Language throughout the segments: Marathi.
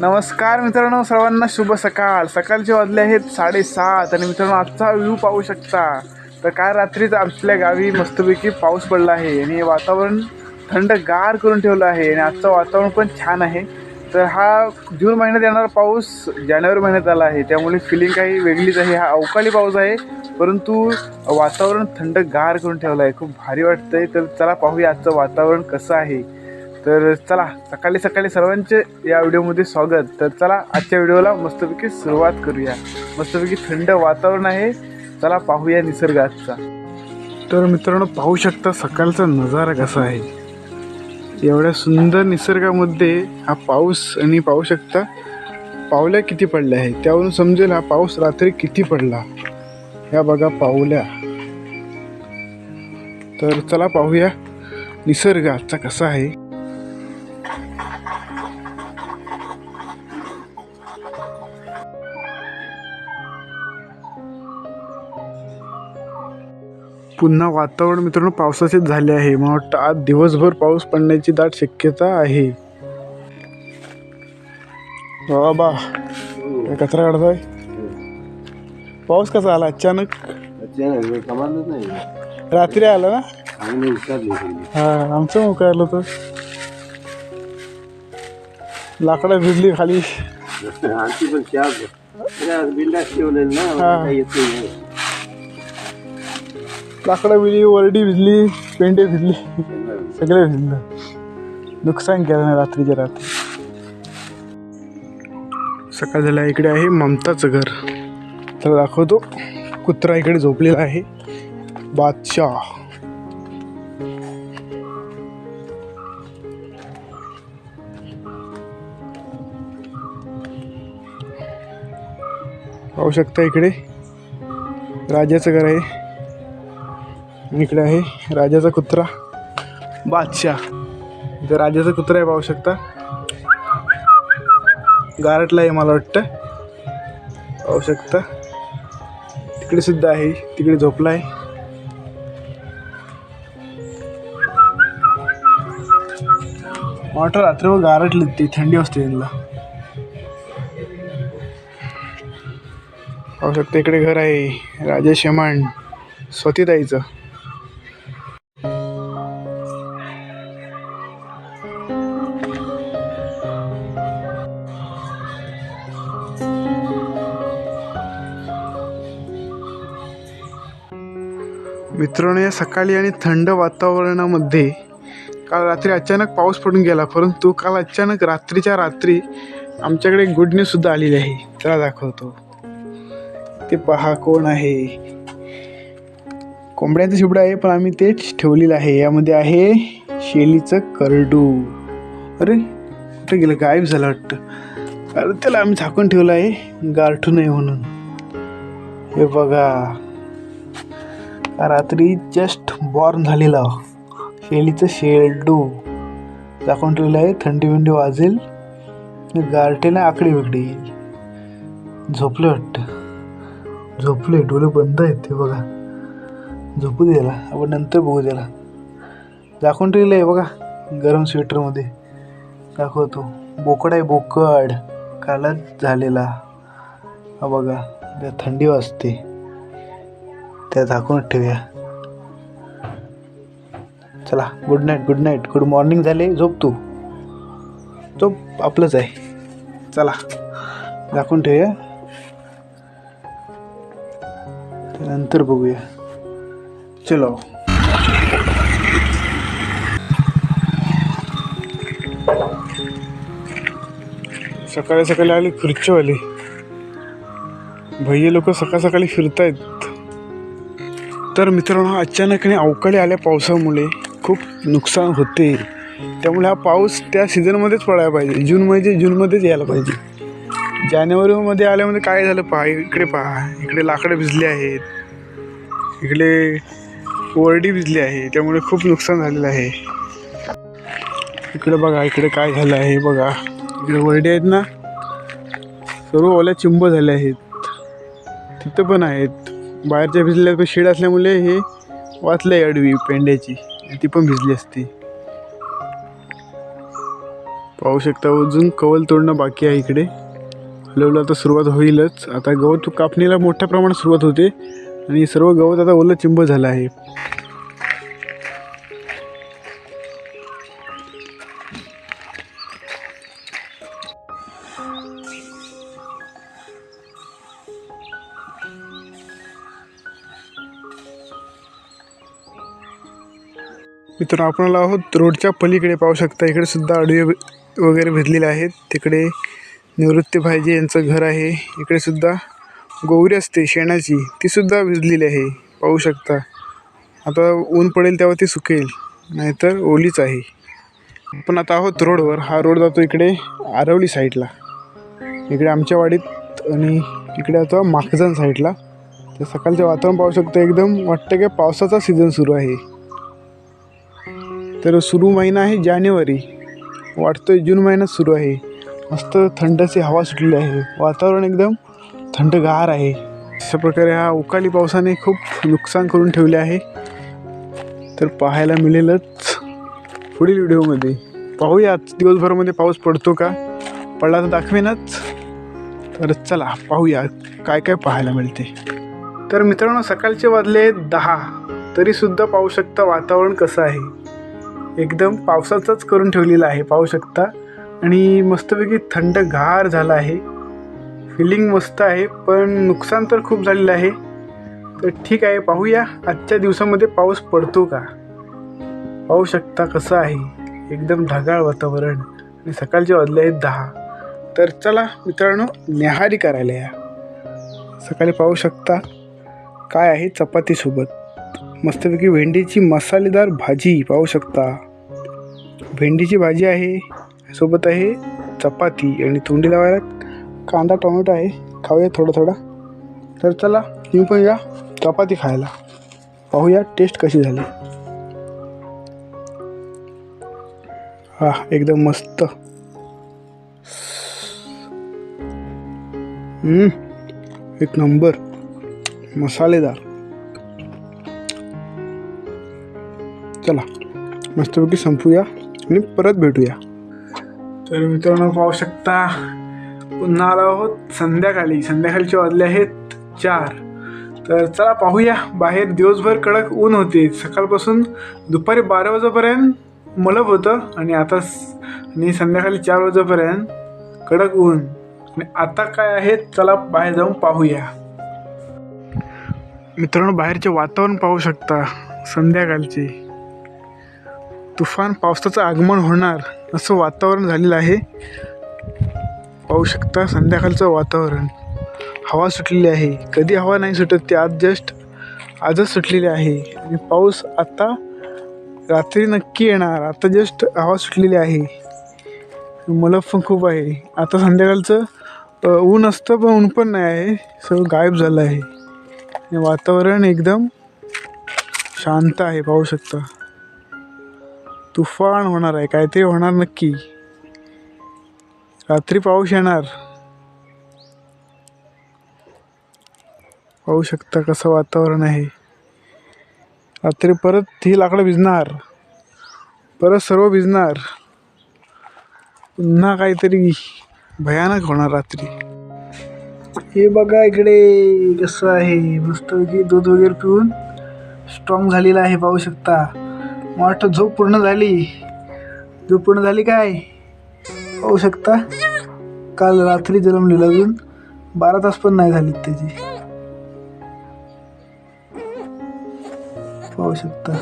नमस्कार मित्रांनो, सर्वांना शुभ सकाळ. सकाळचे वाजले आहेत 7:30 आणि मित्रांनो आजचा व्ह्यू पाहू शकता. तर काल रात्रीच आपल्या गावी मस्तपैकी पाऊस पडला आहे आणि वातावरण थंडगार करून ठेवलं आहे आणि आजचं वातावरण पण छान आहे. तर हा जून महिन्यात येणारा पाऊस जानेवारी महिन्यात आला आहे, त्यामुळे फिलिंग काही वेगळीच आहे. हा अवकाळी पाऊस आहे, परंतु वातावरण थंडगार करून ठेवलं आहे. खूप भारी वाटतंय. तर चला पाहूया आजचं वातावरण कसं आहे. तर चला सकाळी सकाळी सर्वांचे या व्हिडिओमध्ये स्वागत. तर चला आजच्या व्हिडिओला मस्तपैकी सुरुवात करूया. मस्तपैकी थंड वातावरण आहे. चला पाहूया निसर्ग आजचा. तर मित्रांनो पाहू शकता सकाळचा नजारा कसा आहे. एवढ्या सुंदर निसर्गामध्ये हा पाऊस आणि पाहू शकता पावल्या किती पडल्या आहेत. त्यावरून समजेल हा पाऊस रात्री किती पडला. ह्या बघा पावल्या. तर चला पाहूया निसर्ग आजचा कसा आहे. पुन्हा वातावरण मित्रांनो पावसाचेच झाले आहे. मला वाटतं आज दिवसभर पाऊस पडण्याची दाट शक्यता आहे. बाबा कचरा काढतोय. पाऊस कसा आला अचानक. रात्री आला ना. हा आमचं मुका आलं तर लाकडं भिजली खाली. लाकडं भिजली, वरडी भिजली, पेंडे भिजली, सगळे भिजलं. नुकसान केलं नाही रात्रीच्या रात्री. सकाळ झाल्या. इकडे आहे ममताचं घर. तर दाखवतो. कुत्रा इकडे झोपलेला आहे. बादशाह. पाहू शकता इकडे राजाचं घर आहे. इकडे आहे राजाचा कुत्रा बादशाह. इथं राजाचा कुत्रा आहे पाहू शकता. गारटला आहे मला वाटतं. पाहू शकता तिकडे सुद्धा आहे. तिकडे झोपला आहे. वाटर रात्री गारटली ती थंडी असते त्यांना. पाहू शकता इकडे घर आहे राजा शेमांड स्वतीताईचं. मित्रांनो या सकाळी आणि थंड वातावरणामध्ये काल रात्री अचानक पाऊस पडून गेला, परंतु काल अचानक रात्रीच्या रात्री आमच्याकडे गुड न्यूज सुद्धा आलेली आहे. त्याला दाखवतो. ते पहा कोण आहे. कोंबड्यांचं शिबडं आहे, पण आम्ही तेच ठेवलेलं आहे. यामध्ये आहे शेलीचं करडू. अरे कुठे गेलं, गायब झालं वाटतं. अरे त्याला आम्ही झाकून ठेवलं आहे गारठू नये म्हणून. हे बघा रात्री जस्ट बॉर्न झालेला शेलीचं शेल्डू झाकून ठेवलं आहे. थंडी विंडी वाजेल, गारठेला आकडी बिकडी येईल. झोपले वाटतं. झोपले, डोळे बंद आहेत. ते बघा झोपू द्यायला. आपण नंतर बघू त्याला. झाकून ठेवलं आहे बघा गरम स्वेटरमध्ये. दाखवतो. बोकड आहे बोकड कालच झालेला. हा बघा त्या थंडी वाजते त्या झाकून ठेवूया. चला good night good night good morning झाले. झोप तू झोप आपलंच आहे. चला झाकून ठेवूया, नंतर बघूया. चलो सकाळी सकाळी आले खुर्चीवाले भैया लोक सकाळ सकाळी फिरतायत. तर मित्रांनो अचानक आणि अवकाळी आल्या पावसामुळे खूप नुकसान होते. त्यामुळे हा पाऊस त्या सीझनमध्येच पडायला पाहिजे. जूनमध्येच यायला पाहिजे. जानेवारीमध्ये आल्यामध्ये काय झालं पहा. इकडे पहा, इकडे लाकडं भिजली आहेत, इकडे वरडी भिजली आहे. त्यामुळे खूप नुकसान झालेलं आहे. इकडे बघा इकडे काय झालं आहे बघा. इकडे वरडी आहेत ना, सर्व ओल्या चिंब झाले आहेत. तिथं पण आहेत. बाहेरच्या भिजल्या शेड असल्यामुळे हे वाचलं अडवी पेंड्याची, ती पण भिजली असती. पाहू शकता अजून कवल तोडणं बाकी आहे इकडे. हळूहळू आता सुरुवात होईलच. आता गवत कापणीला मोठ्या प्रमाणात सुरुवात होते आणि सर्व गवत आता ओलं चिंब झालं आहे. मित्रांनो आपण आहोत रोडच्या पलीकडे. पाहू शकता इकडे सुद्धा आडवे वगैरे भेटलेले आहेत. तिकडे निवृत्ती भाईजी यांचं घर आहे. इकडे सुद्धा गोवरी असते शेणाची, ती सुद्धा भिजलेली आहे. पाहू शकता आता ऊन पडेल तेव्हा ती सुकेल, नाहीतर ओलीच आहे. आपण आता आहोत रोडवर. हा रोड जातो इकडे आरवली साईडला, इकडे आमच्या वाडीत, आणि इकडे आता माखजन साईडला. तर सकाळचे वातावरण पाहू शकता, एकदम वाटतं की पावसाचा सीझन सुरू आहे. तर सुरू महिना आहे जानेवारी, वाटतोय जून महिन्यात सुरू आहे. मस्त थंडची हवा सुटलेली आहे, वातावरण एकदम थंडगार आहे. अशा प्रकारे हा अवकाळी पावसाने खूप नुकसान करून ठेवले आहे. तर पाहायला मिळेलच पुढील व्हिडिओमध्ये. पाहूया दिवसभरामध्ये पाऊस पडतो का, पडला तर दाखवेनच. तर चला पाहूया काय काय पाहायला मिळते. तर मित्रांनो सकाळचे वाजले 10, तरीसुद्धा पाहू शकता वातावरण कसं आहे. एकदम पावसाचंच करून ठेवलेलं आहे पाहू शकता. आणि मस्तपैकी थंडगार झालं आहे. फिलिंग मस्त आहे, पण नुकसान तर खूप झालेलं आहे. तर ठीक आहे, पाहूया आजच्या दिवसामध्ये पाऊस पडतो का. पाहू शकता कसं आहे, एकदम ढगाळ वातावरण आणि सकाळचे वाजले आहेत 10. तर चला मित्रांनो न्याहारी करायला या. सकाळी पाहू शकता काय आहे चपातीसोबत. मस्तपैकी भेंडीची मसालेदार भाजी पाहू शकता. भेंडीची भाजी आहे, सोबत आहे चपाती, आणि तोंडी लावायला कांदा टोमॅटो आहे. खाऊया थोडा थोडा. तर चला तुम्ही पण या चपाती खायला, पाहूया टेस्ट कशी झाली. हा एकदम मस्त. एक नंबर मसालेदार. चला मस्तपैकी संपूया आणि परत भेटूया. तर मित्रांनो पाहू शकता पुन्हा आलो आहोत संध्याकाळचे वाजले आहेत 4. तर चला पाहूया. बाहेर दिवसभर कडक ऊन होते, सकाळपासून दुपारी 12 वाजेपर्यंत मलब होतं, आणि आणि संध्याकाळी 4 वाजेपर्यंत कडक ऊन. आणि आता काय आहे, चला बाहेर जाऊन पाहूया. मित्रांनो बाहेरचे वातावरण पाहू शकता. संध्याकाळचे तुफान पावसाचं आगमन होणार असं वातावरण झालेलं आहे. पाहू शकता संध्याकाळचं वातावरण. हवा सुटलेली आहे, कधी हवा नाही सुटत ती आजच सुटलेली आहे. आणि पाऊस आता रात्री नक्की येणार. आता जस्ट हवा सुटलेली आहे, मलब पण खूप आहे. आता संध्याकाळचं ऊन असतं, पण ऊन पण नाही आहे, सगळं गायब झालं आहे. वातावरण एकदम शांत आहे. पाहू शकता तुफान होणार आहे, काहीतरी होणार नक्की. रात्री पाऊस येणार. पाहू शकता कसं वातावरण आहे. रात्री परत ही लाकडं भिजणार, परत सर्व भिजणार. पुन्हा काहीतरी भयानक होणार रात्री. हे बघा इकडे कसं आहे, मस्तपैकी दूध वगैरे पिऊन स्ट्रॉंग झालेला आहे. पाहू शकता. मला वाटतं झोप पूर्ण झाली काय. पाहू शकता काल रात्री जन्मलेलं, अजून 12 तास पण नाही झालीत त्याची. पाहू शकता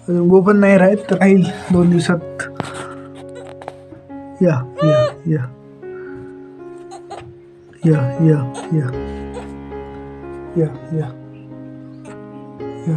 अजून गो पण नाही राहत, तर राहील 2 दिवसात. या या या या या या या या या.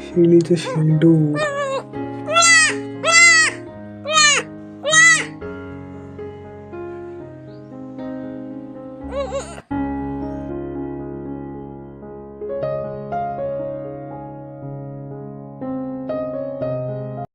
शेळीचं शेंडू.